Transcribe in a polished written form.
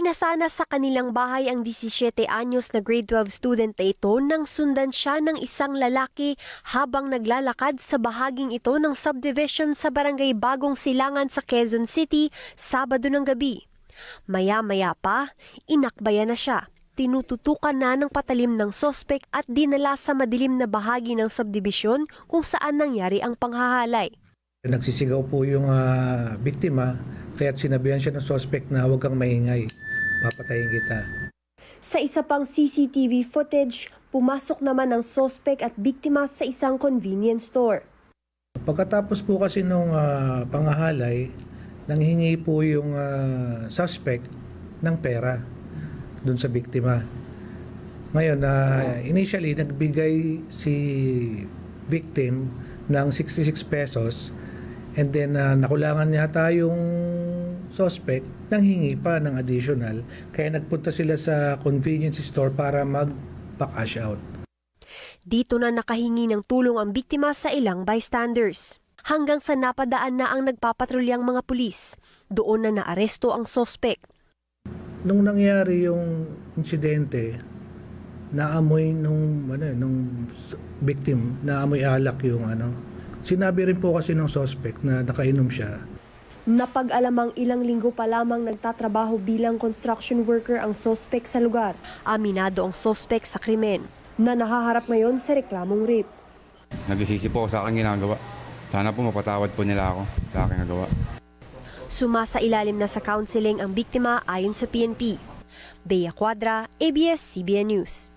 Pinasana sa kanilang bahay ang 17 anyos na grade 12 student na ito nang sundan siya ng isang lalaki habang naglalakad sa bahaging ito ng subdivision sa barangay Bagong Silangan sa Quezon City, Sabado ng gabi. Maya-maya pa, inakbayan na siya. Tinututukan na ng patalim ng sospek at dinala sa madilim na bahagi ng subdivision kung saan nangyari ang panghahalay. Nagsisigaw po yung biktima, kaya't sinabihan siya ng suspect na huwag kang maingay, papatayin kita. Sa isa pang CCTV footage, pumasok naman ang suspect at biktima sa isang convenience store. Pagkatapos po kasi nung panghahalay, nanghingi po yung suspect ng pera dun sa biktima. Ngayon, initially, nagbigay si victim ng 66 pesos. And then nakulangan yata yung suspect, nanghingi pa ng additional. Kaya nagpunta sila sa convenience store para mag-cash out. Dito na nakahingi ng tulong ang biktima sa ilang bystanders. Hanggang sa napadaan na ang nagpapatrulyang mga pulis. Doon na naaresto ang suspect. Nung nangyari yung insidente, naamoy nung victim, naamoy alak yung Sinabi rin po kasi ng suspect na nakainom siya. Napag-alamang ilang linggo pa lamang nagtatrabaho bilang construction worker ang suspect sa lugar. Aminado ang suspect sa krimen na nahaharap ngayon sa reklamong rape. Nagsisisi po ako sa aking ginagawa. Sana po mapatawad po nila ako sa aking nagawa. Sumasa ilalim na sa counseling ang biktima ayon sa PNP. Bea Cuadra, ABS-CBN News.